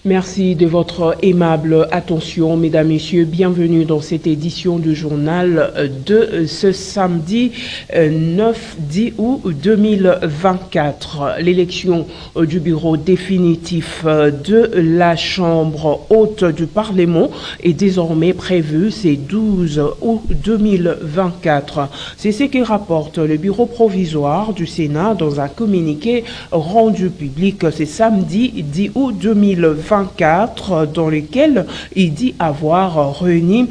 Merci de votre aimable attention, mesdames, messieurs. Bienvenue dans cette édition du journal de ce samedi 9-10 août 2024. L'élection du bureau définitif de la Chambre haute du Parlement est désormais prévue, c'est 12 août 2024. C'est ce que rapporte le bureau provisoire du Sénat dans un communiqué rendu public ce samedi 10 août 2024. Dans lequel il dit avoir réuni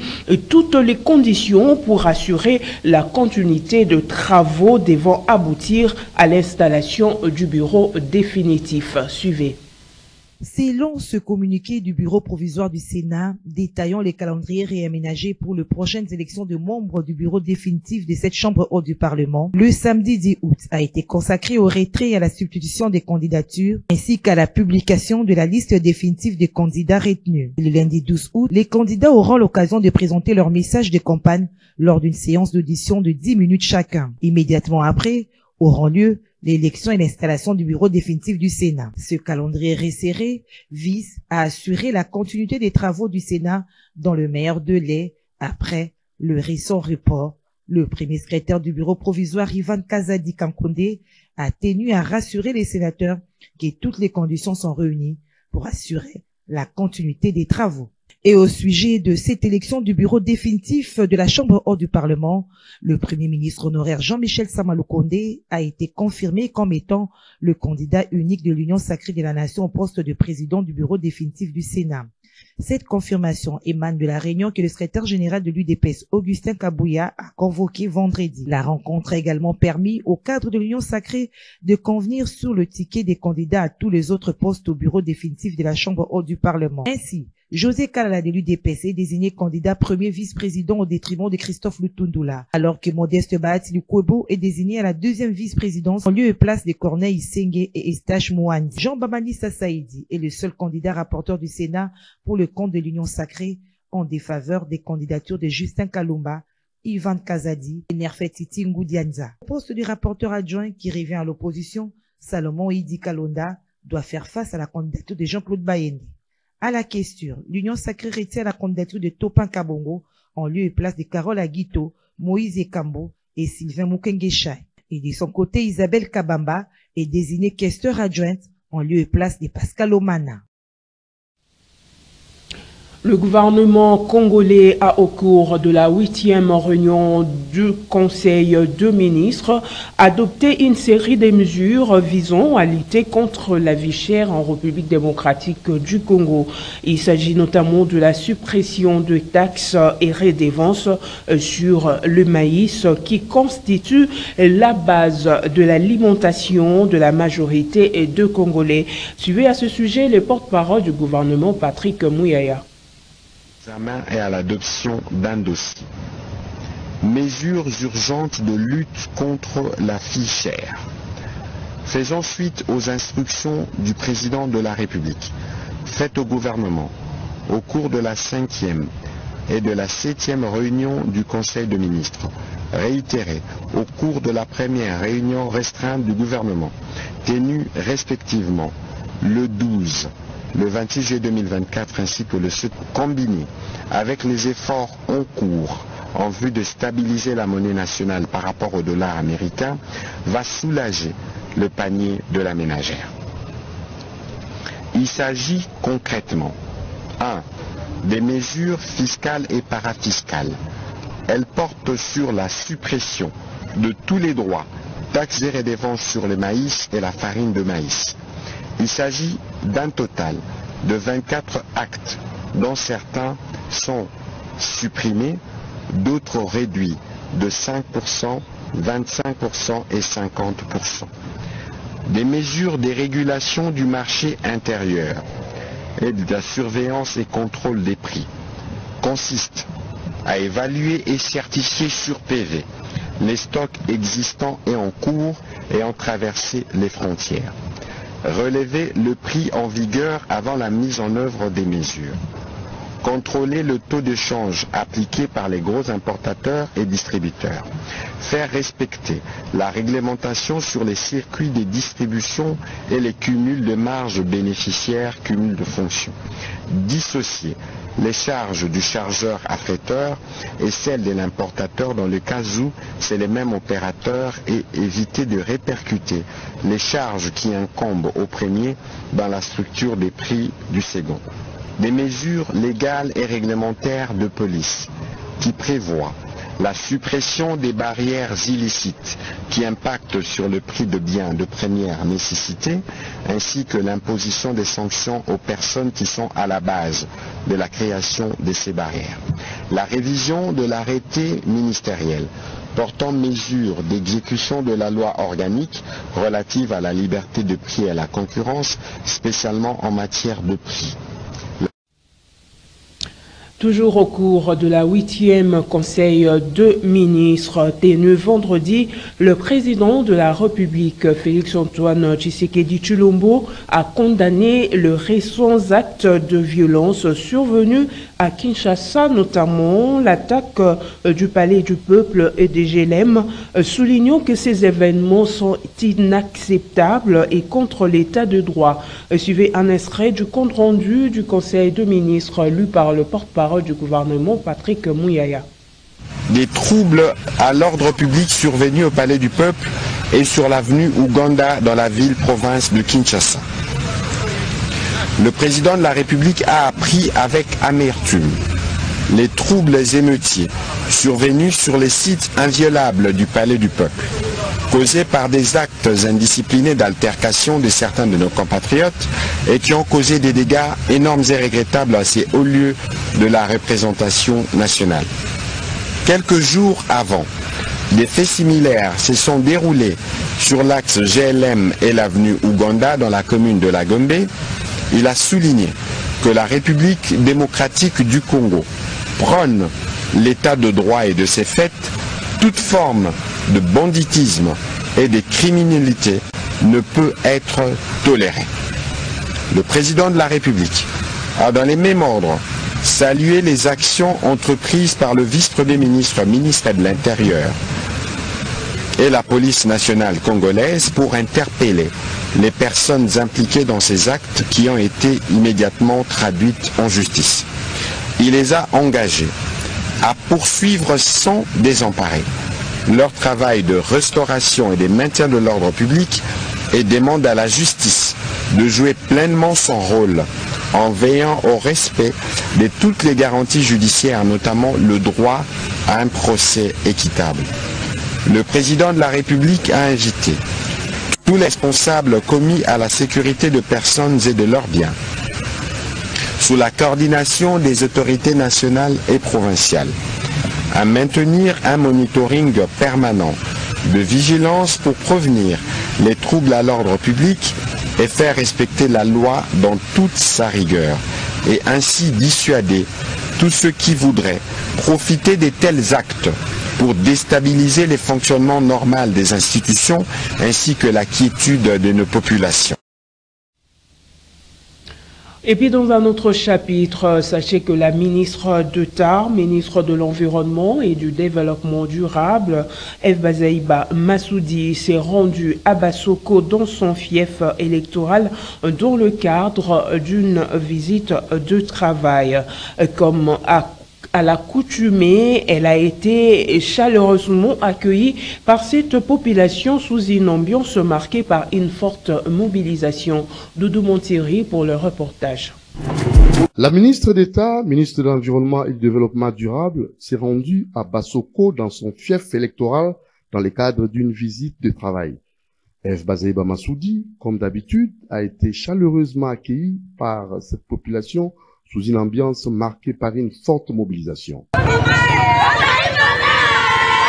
toutes les conditions pour assurer la continuité de travaux devant aboutir à l'installation du bureau définitif. Suivez. Selon ce communiqué du bureau provisoire du Sénat, détaillant les calendriers réaménagés pour les prochaines élections de membres du bureau définitif de cette chambre haute du Parlement, le samedi 10 août a été consacré au retrait et à la substitution des candidatures, ainsi qu'à la publication de la liste définitive des candidats retenus. Le lundi 12 août, les candidats auront l'occasion de présenter leur message de campagne lors d'une séance d'audition de 10 minutes chacun. Immédiatement après, auront lieu l'élection et l'installation du bureau définitif du Sénat. Ce calendrier resserré vise à assurer la continuité des travaux du Sénat dans le meilleur délai après le récent report. Le premier secrétaire du bureau provisoire, Ivan Kazadi Kankonde, a tenu à rassurer les sénateurs que toutes les conditions sont réunies pour assurer la continuité des travaux. Et au sujet de cette élection du bureau définitif de la Chambre haute du Parlement, le Premier ministre honoraire Jean-Michel Samaloukonde a été confirmé comme étant le candidat unique de l'Union sacrée de la Nation au poste de président du bureau définitif du Sénat. Cette confirmation émane de la réunion que le secrétaire général de l'UDPS, Augustin Kabouya, a convoquée vendredi. La rencontre a également permis au cadre de l'Union sacrée de convenir sur le ticket des candidats à tous les autres postes au bureau définitif de la Chambre haute du Parlement. Ainsi, José Kalala de l'UDPS est désigné candidat premier vice-président au détriment de Christophe Lutundula, alors que Modeste Bahati Lukwebo est désigné à la deuxième vice-présidence en lieu et place de Corneille Senge et Estache Mouandi. Jean Bamani Sassaïdi est le seul candidat rapporteur du Sénat pour le compte de l'Union sacrée en défaveur des candidatures de Justin Kalumba, Ivan Kazadi et Nerfetiti Ngoudianza. Au poste du rapporteur adjoint qui revient à l'opposition, Salomon Idi Kalonda doit faire face à la candidature de Jean-Claude Bayende. À la question, l'Union sacrée retient la candidature de Topin Kabongo en lieu et place de Carole Aguito, Moïse Ekambo et Sylvain Mukengeshay. Et de son côté, Isabelle Kabamba est désignée questeur adjointe en lieu et place de Pascal Omana. Le gouvernement congolais a, au cours de la 8e réunion du Conseil de ministres, adopté une série de mesures visant à lutter contre la vie chère en République démocratique du Congo. Il s'agit notamment de la suppression de taxes et redevances sur le maïs qui constitue la base de l'alimentation de la majorité de Congolais. Suivez à ce sujet le porte-parole du gouvernement, Patrick Mouyaya. Et à l'adoption d'un dossier. Mesures urgentes de lutte contre la vie chère. Faisant suite aux instructions du président de la République, faites au gouvernement au cours de la 5e et de la 7e réunion du Conseil de ministres, réitérées au cours de la première réunion restreinte du gouvernement, tenue respectivement le 12, le 26 juillet 2024 ainsi que le combiné avec les efforts en cours en vue de stabiliser la monnaie nationale par rapport au dollar américain va soulager le panier de la ménagère. Il s'agit concrètement 1. Des mesures fiscales et parafiscales. Elles portent sur la suppression de tous les droits, taxes et redevances sur le maïs et la farine de maïs. Il s'agit d'un total de 24 actes, dont certains sont supprimés, d'autres réduits de 5%, 25% et 50%. Des mesures de régulation du marché intérieur et de la surveillance et contrôle des prix consistent à évaluer et certifier sur PV les stocks existants et en cours ayant traversé les frontières. Relever le prix en vigueur avant la mise en œuvre des mesures. contrôler le taux de change appliqué par les gros importateurs et distributeurs, faire respecter la réglementation sur les circuits de distribution et les cumuls de marges bénéficiaires, cumul de fonctions, dissocier les charges du chargeur affréteur et celles de l'importateur dans le cas où c'est les mêmes opérateurs et éviter de répercuter les charges qui incombent au premier dans la structure des prix du second. Des mesures légales et réglementaires de police qui prévoient la suppression des barrières illicites qui impactent sur le prix de biens de première nécessité, ainsi que l'imposition des sanctions aux personnes qui sont à la base de la création de ces barrières. La révision de l'arrêté ministériel portant mesures d'exécution de la loi organique relative à la liberté de prix et à la concurrence, spécialement en matière de prix. Toujours au cours de la 8e Conseil de ministres tenu vendredi, le président de la République, Félix-Antoine Tshisekedi Tshilombo, a condamné les récents actes de violence survenus à Kinshasa, notamment l'attaque du Palais du Peuple et des GLM, soulignant que ces événements sont inacceptables et contre l'état de droit. Suivez un extrait du compte-rendu du Conseil de ministres lu par le porte-parole du gouvernement, Patrick Mouyaya. Des troubles à l'ordre public survenus au Palais du Peuple et sur l'avenue Ouganda dans la ville-province de Kinshasa. Le président de la République a appris avec amertume les troubles émeutiers survenus sur les sites inviolables du Palais du Peuple, causés par des actes indisciplinés d'altercation de certains de nos compatriotes et qui ont causé des dégâts énormes et regrettables à ces hauts lieux de la représentation nationale. Quelques jours avant, des faits similaires se sont déroulés sur l'axe GLM et l'avenue Ouganda dans la commune de la Gombe. Il a souligné que la République démocratique du Congo prône l'état de droit et de ses faits, toute forme de banditisme et de criminalité ne peut être tolérée. Le président de la République a dans les mêmes ordres salué les actions entreprises par le vice-premier ministre, ministre de l'Intérieur et la police nationale congolaise pour interpeller les personnes impliquées dans ces actes qui ont été immédiatement traduites en justice. Il les a engagés à poursuivre sans désemparer leur travail de restauration et de maintien de l'ordre public et demande à la justice de jouer pleinement son rôle en veillant au respect de toutes les garanties judiciaires, notamment le droit à un procès équitable. Le président de la République a invité tous les responsables commis à la sécurité de personnes et de leurs biens, sous la coordination des autorités nationales et provinciales, à maintenir un monitoring permanent de vigilance pour prévenir les troubles à l'ordre public et faire respecter la loi dans toute sa rigueur, et ainsi dissuader tous ceux qui voudraient profiter de tels actes pour déstabiliser les fonctionnements normaux des institutions ainsi que la quiétude de nos populations. Et puis dans un autre chapitre, sachez que la ministre d'État, ministre de l'Environnement et du Développement durable, Eve Bazaiba Massoudi, s'est rendue à Bassoko dans son fief électoral dans le cadre d'une visite de travail. Comme à l'accoutumée, elle a été chaleureusement accueillie par cette population sous une ambiance marquée par une forte mobilisation. Doudou Montieri pour le reportage. La ministre d'État, ministre de l'Environnement et du Développement durable, s'est rendue à Bassoko dans son fief électoral dans le cadre d'une visite de travail. Eve Bazaiba Massoudi, comme d'habitude, a été chaleureusement accueillie par cette population sous une ambiance marquée par une forte mobilisation.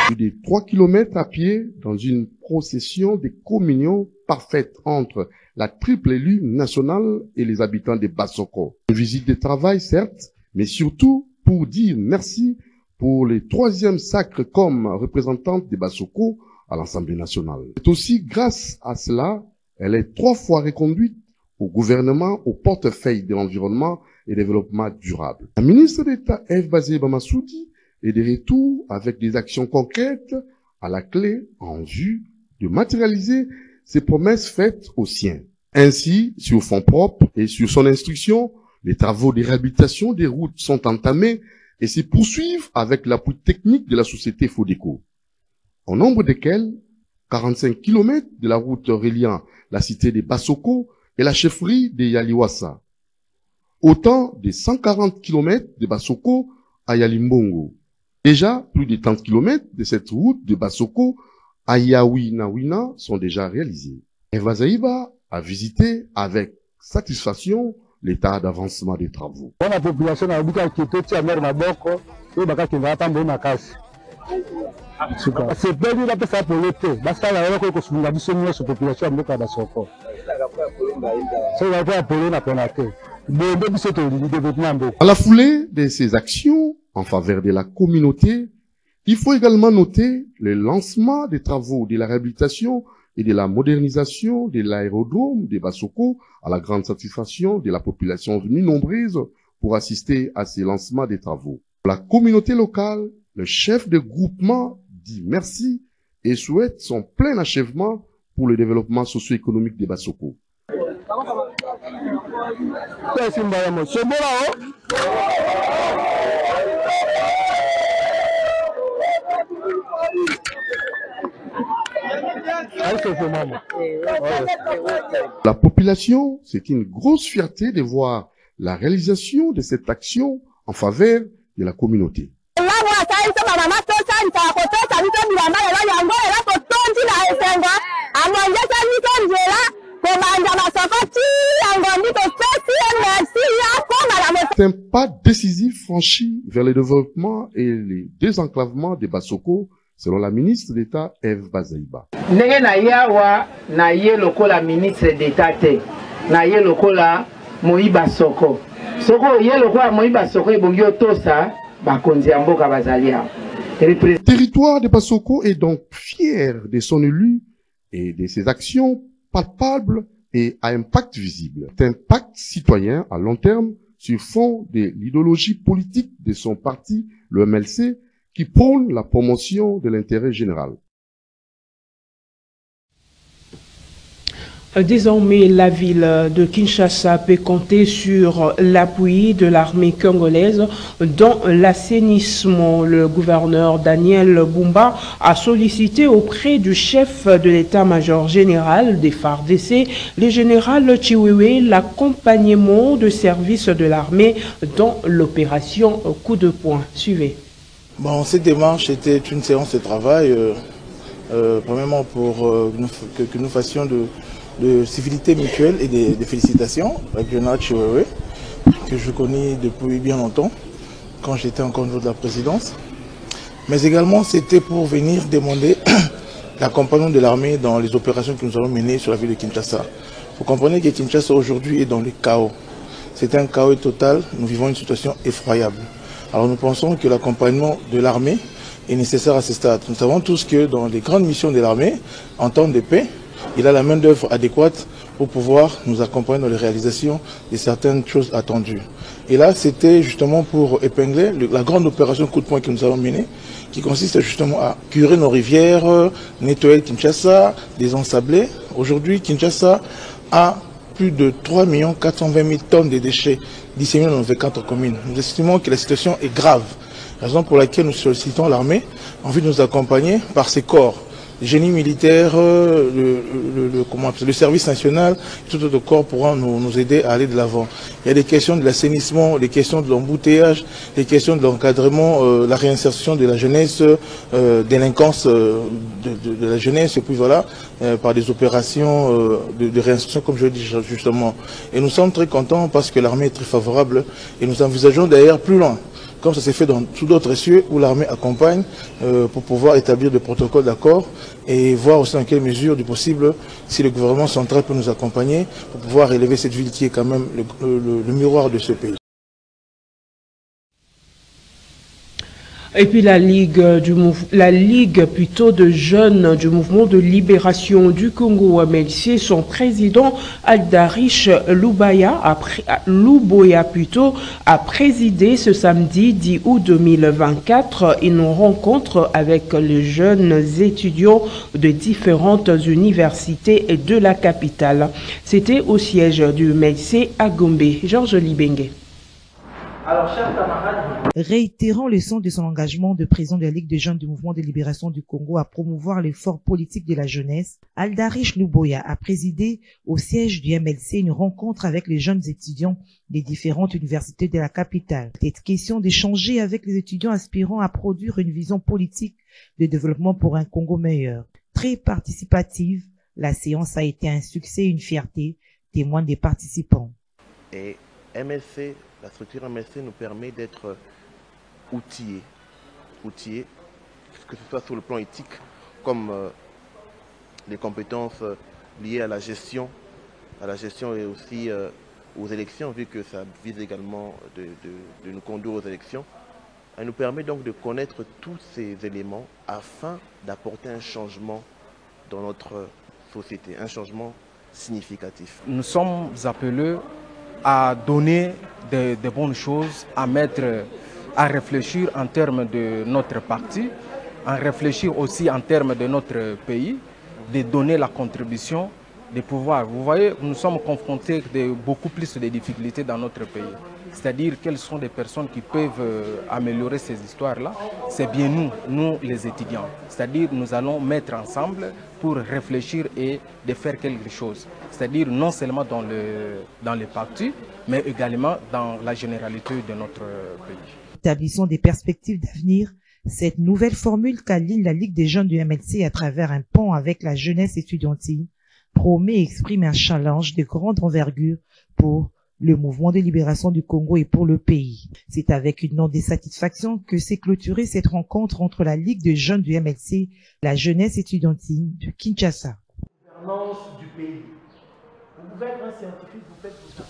Plus de 3 kilomètres à pied dans une procession de communion parfaite entre la triple élue nationale et les habitants de Bassoko. Une visite de travail, certes, mais surtout pour dire merci pour le 3e sacre comme représentante de Bassoko à l'Assemblée nationale. C'est aussi grâce à cela, elle est 3 fois reconduite au gouvernement au portefeuille de l'environnement et développement durable. La ministre d'État Eve Bazaiba Massoudi est de retour avec des actions concrètes à la clé en vue de matérialiser ses promesses faites aux siens. Ainsi, sur fonds propres et sur son instruction, les travaux de réhabilitation des routes sont entamés et se poursuivent avec l'appui technique de la société Fodeco. Au nombre desquels 45 km de la route reliant la cité de Bassoko et la chefferie de Yaliwasa. Autant de 140 km de Bassoko à Yalimbongo. Déjà, plus de 30 km de cette route de Bassoko à Yawinawina sont déjà réalisés. Eva Zaïba a visité avec satisfaction l'état d'avancement des travaux. La population a dit que mère Maboko et Bakaki va pas bonne casse. C'est perdu la personne pour l'été. Basta la roco que sur la mission sur population de Bassoko. C'est la voie pour la penate. À la foulée de ces actions en faveur de la communauté, il faut également noter le lancement des travaux de la réhabilitation et de la modernisation de l'aérodrome de Bassoko à la grande satisfaction de la population venue nombreuse pour assister à ces lancements des travaux. Pour la communauté locale, le chef de groupement dit merci et souhaite son plein achèvement pour le développement socio-économique de Bassoko. La population, c'est une grosse fierté de voir la réalisation de cette action en faveur de la communauté. C'est un pas décisif franchi vers le développement et le désenclavement de Bassoko, selon la ministre d'État Eve Bazaiba. Ndenge na yawa na ye lokola ministre d'État te na ye lokola Moïba Soko. Soko ye lokola Moïba Soko ebongi otosa bakonzi ya mboka bazalia. Le territoire de Bassoko est donc fier de son élu et de ses actions palpables et à impact visible. C'est un pacte citoyen à long terme sur fond de l'idéologie politique de son parti, le MLC, qui prône la promotion de l'intérêt général. Désormais, la ville de Kinshasa peut compter sur l'appui de l'armée congolaise dans l'assainissement. Le gouverneur Daniel Bumba a sollicité auprès du chef de l'état-major général des FARDC, le général Chiwewe, l'accompagnement de services de l'armée dans l'opération Coup de poing. Suivez. Bon, cette démarche était une séance de travail, premièrement pour que nous fassions de civilité mutuelle et de félicitations avec le général Chiwewe, que je connais depuis bien longtemps, quand j'étais encore au niveau de la présidence. Mais également, c'était pour venir demander l'accompagnement de l'armée dans les opérations que nous allons mener sur la ville de Kinshasa. Vous comprenez que Kinshasa aujourd'hui est dans le chaos. C'est un chaos total, nous vivons une situation effroyable. Alors nous pensons que l'accompagnement de l'armée est nécessaire à ce stade. Nous savons tous que dans les grandes missions de l'armée, en temps de paix, il a la main d'œuvre adéquate pour pouvoir nous accompagner dans les réalisations de certaines choses attendues. Et là, c'était justement pour épingler la grande opération coup de poing que nous avons menée, qui consiste justement à curer nos rivières, nettoyer Kinshasa, des ensablés. Aujourd'hui, Kinshasa a plus de 3 420 000 tonnes de déchets disséminés dans nos 24 communes. Nous estimons que la situation est grave, raison pour laquelle nous sollicitons l'armée en vue de nous accompagner par ses corps. Le génie militaire, le service national, tout autre corps pourra nous aider à aller de l'avant. Il y a des questions de l'assainissement, des questions de l'embouteillage, des questions de l'encadrement, la réinsertion de la jeunesse, délinquance de la jeunesse, et puis voilà, par des opérations de réinsertion, comme je le dis justement. Et nous sommes très contents parce que l'armée est très favorable et nous envisageons d'ailleurs plus loin, comme ça s'est fait sous d'autres cieux où l'armée accompagne pour pouvoir établir des protocoles d'accord et voir aussi dans quelle mesure du possible si le gouvernement central peut nous accompagner pour pouvoir élever cette ville qui est quand même le miroir de ce pays. Et puis la Ligue plutôt de jeunes du mouvement de libération du Congo MLC, son président Aldarish Luboya a présidé ce samedi 10 août 2024 une rencontre avec les jeunes étudiants de différentes universités de la capitale. C'était au siège du MLC à Gombe. Georges Libengue. Alors, chers camarades, réitérant le sens de son engagement de président de la Ligue des jeunes du mouvement de libération du Congo à promouvoir l'effort politique de la jeunesse, Aldarish Luboya a présidé au siège du MLC une rencontre avec les jeunes étudiants des différentes universités de la capitale. Cette question d'échanger avec les étudiants aspirant à produire une vision politique de développement pour un Congo meilleur. Très participative, la séance a été un succès et une fierté, témoignent des participants. Et MLC, la structure MLC nous permet d'être outillés, que ce soit sur le plan éthique, comme les compétences liées à la gestion et aussi aux élections, vu que ça vise également de nous conduire aux élections. Elle nous permet donc de connaître tous ces éléments afin d'apporter un changement dans notre société, un changement significatif. Nous sommes appelés à donner de bonnes choses, à réfléchir en termes de notre parti, à réfléchir aussi en termes de notre pays, de donner la contribution, de pouvoir. Vous voyez, nous sommes confrontés à beaucoup plus de difficultés dans notre pays. C'est-à-dire quelles sont les personnes qui peuvent améliorer ces histoires-là. C'est bien nous les étudiants. C'est-à-dire nous allons mettre ensemble pour réfléchir et de faire quelque chose. C'est-à-dire non seulement dans les partis, mais également dans la généralité de notre pays. Établissons des perspectives d'avenir. Cette nouvelle formule qu'aligne la Ligue des jeunes du MLC à travers un pont avec la jeunesse étudiantine promet et exprime un challenge de grande envergure pour le mouvement de libération du Congo et pour le pays. C'est avec une note de satisfaction que s'est clôturée cette rencontre entre la Ligue des jeunes du MLC et la jeunesse étudiantine de Kinshasa. Gouvernance du pays. Vous pouvez être un scientifique, vous faites tout ça.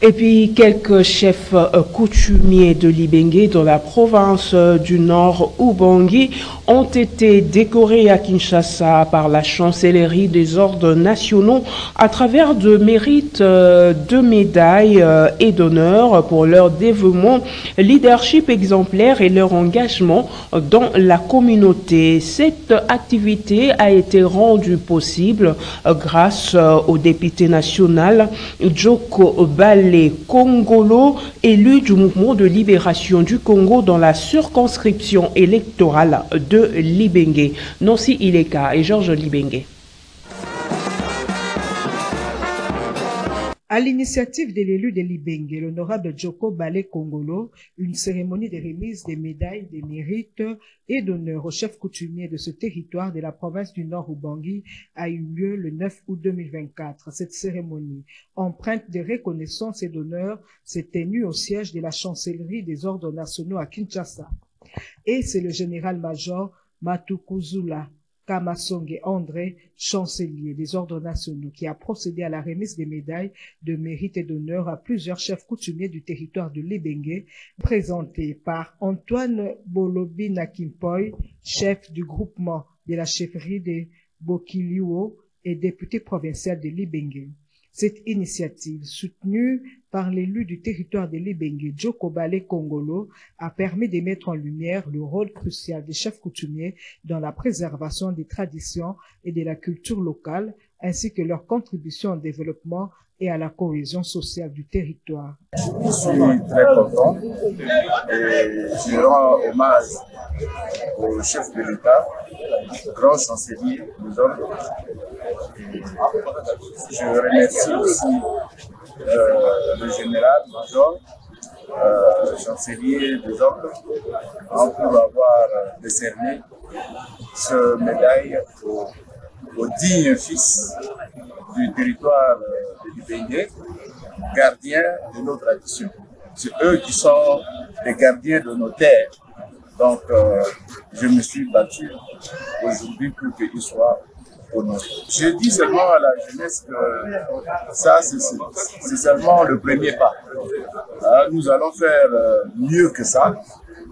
Et puis, quelques chefs coutumiers de Libengue dans la province du Nord, Ubangi, ont été décorés à Kinshasa par la chancellerie des ordres nationaux à travers de mérites de médailles et d'honneurs pour leur dévouement, leadership exemplaire et leur engagement dans la communauté. Cette activité a été rendue possible grâce au député national Djoko Balé Kongolo, élu du mouvement de libération du Congo dans la circonscription électorale de Libengue. Nancy Ileka et Georges Libengue. À l'initiative de l'élu de Libengue, l'honorable Djoko Balé Kongolo, une cérémonie de remise des médailles de mérite et d'honneur aux chefs coutumiers de ce territoire de la province du Nord Ubangi a eu lieu le 9 août 2024. Cette cérémonie, empreinte de reconnaissance et d'honneur, s'est tenue au siège de la chancellerie des ordres nationaux à Kinshasa. Et c'est le général-major Matukuzula Kamasonge André, chancelier des ordres nationaux, qui a procédé à la remise des médailles de mérite et d'honneur à plusieurs chefs coutumiers du territoire de Libengue, présentés par Antoine Bolobi Nakimpoy, chef du groupement de la chefferie de Bokiliwo et député provincial de Libengue. Cette initiative, soutenue par l'élu du territoire de Libengue, Djoko Balé Kongolo, a permis de mettre en lumière le rôle crucial des chefs coutumiers dans la préservation des traditions et de la culture locale, ainsi que leur contribution au développement et à la cohésion sociale du territoire. Je suis très content et je rends hommage au chef de l'État, grand chancelier des ordres. Je remercie aussi le général-major, chancelier des ordres, pour avoir décerné ce médaille aux dignes fils du territoire de Libengue, gardiens de nos traditions. C'est eux qui sont les gardiens de nos terres. Donc, je me suis battu aujourd'hui pour qu'ils soient honorés. Je dis seulement à la jeunesse que ça, c'est seulement le premier pas. Nous allons faire mieux que ça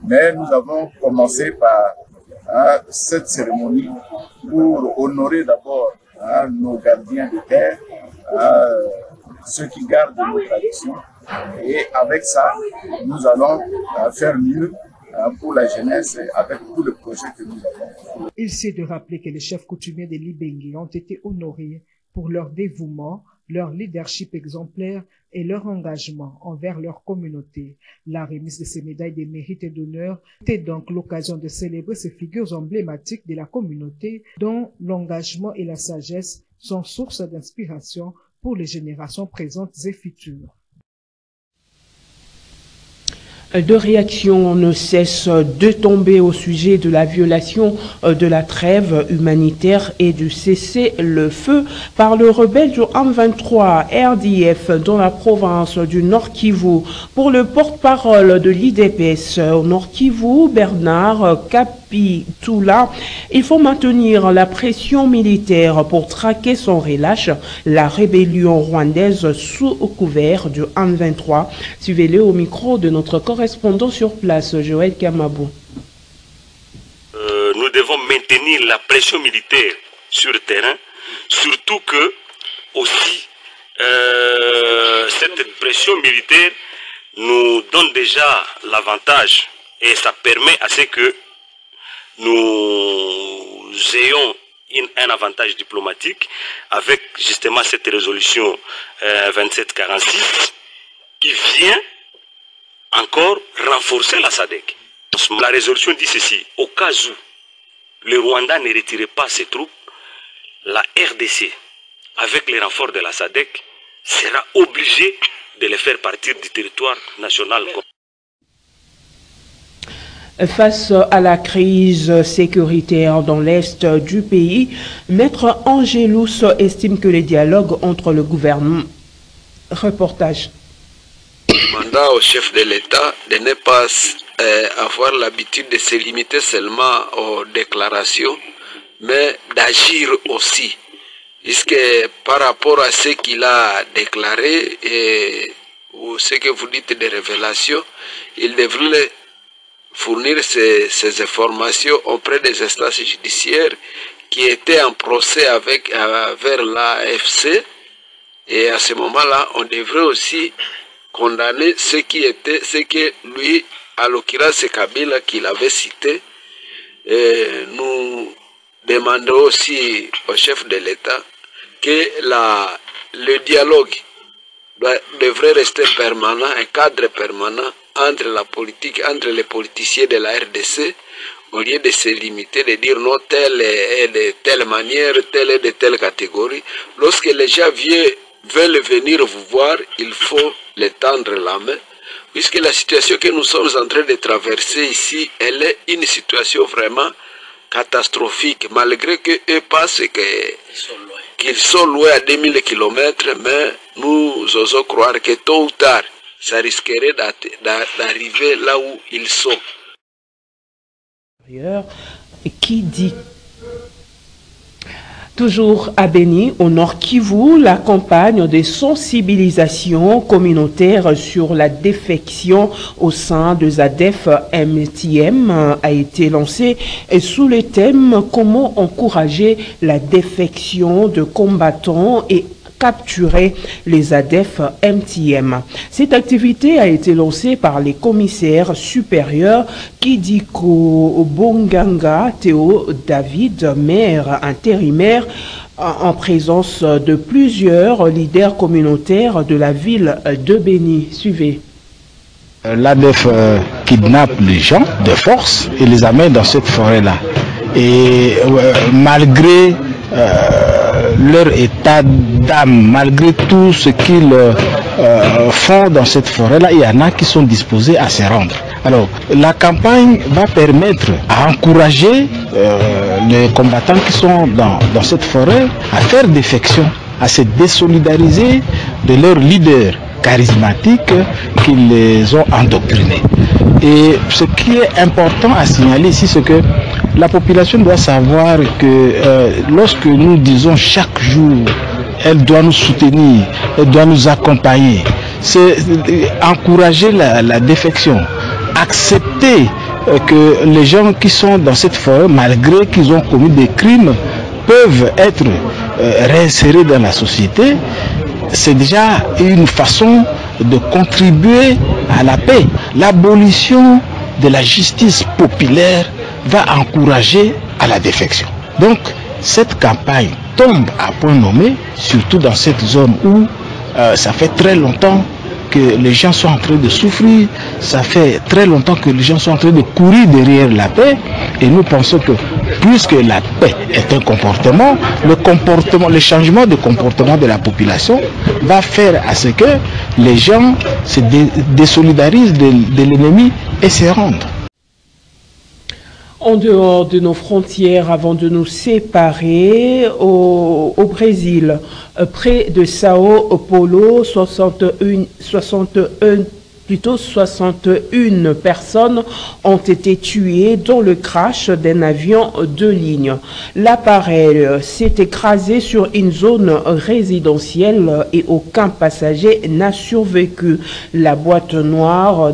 Mais nous avons commencé par cette cérémonie pour honorer d'abord nos gardiens de terre, ceux qui gardent nos traditions. Et avec ça, nous allons faire mieux pour la jeunesse avec tous les projets que nous avons. Il s'est de rappeler que les chefs coutumiers de l'Ibengue ont été honorés pour leur dévouement, leur leadership exemplaire et leur engagement envers leur communauté. La remise de ces médailles de mérite et d'honneur était donc l'occasion de célébrer ces figures emblématiques de la communauté dont l'engagement et la sagesse sont source d'inspiration pour les générations présentes et futures. De réactions ne cessent de tomber au sujet de la violation de la trêve humanitaire et du cessez-le-feu par le rebelle du M23 RDF dans la province du Nord Kivu. Pour le porte-parole de l'IDPS au Nord Kivu, Bernard Kapitula, il faut maintenir la pression militaire pour traquer sans relâche la rébellion rwandaise sous couvert du M23. Suivez-le au micro de notre correspondant sur place, Joël Kamabou. Nous devons maintenir la pression militaire sur le terrain, surtout que aussi cette pression militaire nous donne déjà l'avantage et ça permet à ce que nous ayons un avantage diplomatique avec justement cette résolution 2746 qui vient encore renforcer la SADC. La résolution dit ceci: au cas où le Rwanda ne retirait pas ses troupes, la RDC, avec les renforts de la SADC, sera obligée de les faire partir du territoire national. Face à la crise sécuritaire dans l'est du pays, Maître Angelus estime que les dialogues entre le gouvernement... Reportage. Mandat au chef de l'État de ne pas avoir l'habitude de se limiter seulement aux déclarations, mais d'agir aussi. Puisque par rapport à ce qu'il a déclaré ou ce que vous dites des révélations, il devrait fournir ces informations auprès des instances judiciaires qui étaient en procès vers l'AFC. Et à ce moment-là, on devrait aussi condamner ce que lui, à l'occurrence Kabila, qu'il avait cité. Et nous demandons aussi au chef de l'État que le dialogue devrait rester permanent, un cadre permanent entre la politique, entre les politiciens de la RDC, au lieu de se limiter, de dire non, telle est de telle manière, telle est de telle catégorie. Lorsque les gens veulent venir vous voir, il faut les tendre la main, puisque la situation que nous sommes en train de traverser ici, elle est une situation vraiment catastrophique, malgré qu'eux pensent qu'ils sont loin à 2000 km, mais nous osons croire que tôt ou tard, ça risquerait d'arriver là où ils sont. Qui dit toujours à Béni, au Nord Kivu, la campagne de sensibilisation communautaire sur la défection au sein de ZADF-MTM a été lancée sous le thème « Comment encourager la défection de combattants et capturer les ZADF-MTM ». Cette activité a été lancée par les commissaires supérieurs Kidiko Bonganga Théo David, maire intérimaire, en présence de plusieurs leaders communautaires de la ville de Béni. Suivez. L'ADF kidnappe les gens de force et les amène dans cette forêt-là. Et malgré leur état d'âme, malgré tout ce qu'ils font dans cette forêt-là, il y en a qui sont disposés à se rendre. Alors, la campagne va permettre à encourager les combattants qui sont dans cette forêt à faire défection, à se désolidariser de leurs leaders charismatiques qui les ont endoctrinés. Et ce qui est important à signaler ici, c'est que la population doit savoir que lorsque nous disons chaque jour, elle doit nous soutenir, elle doit nous accompagner, c'est encourager la défection, accepter que les gens qui sont dans cette forêt, malgré qu'ils ont commis des crimes, peuvent être réinsérés dans la société, c'est déjà une façon de contribuer à la paix. L'abolition de la justice populaire va encourager à la défection. Donc, cette campagne tombe à point nommé, surtout dans cette zone où ça fait très longtemps que les gens sont en train de souffrir, ça fait très longtemps que les gens sont en train de courir derrière la paix, et nous pensons que puisque la paix est un comportement, le changement de comportement de la population va faire à ce que les gens se désolidarisent de l'ennemi et se rendent. En dehors de nos frontières, avant de nous séparer, au Brésil, près de Sao Paulo, 61 personnes ont été tuées dans le crash d'un avion de ligne. L'appareil s'est écrasé sur une zone résidentielle et aucun passager n'a survécu. La boîte noire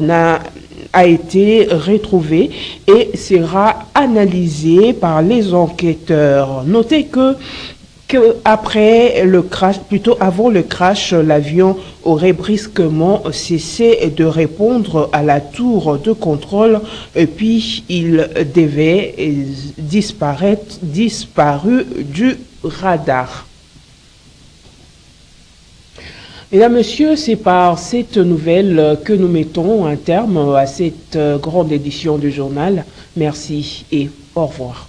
a été retrouvée et sera analysée par les enquêteurs. Notez que après le crash, plutôt avant le crash, l'avion aurait brusquement cessé de répondre à la tour de contrôle et puis il devait disparu du radar. Mesdames, Messieurs, c'est par cette nouvelle que nous mettons un terme à cette grande édition du journal. Merci et au revoir.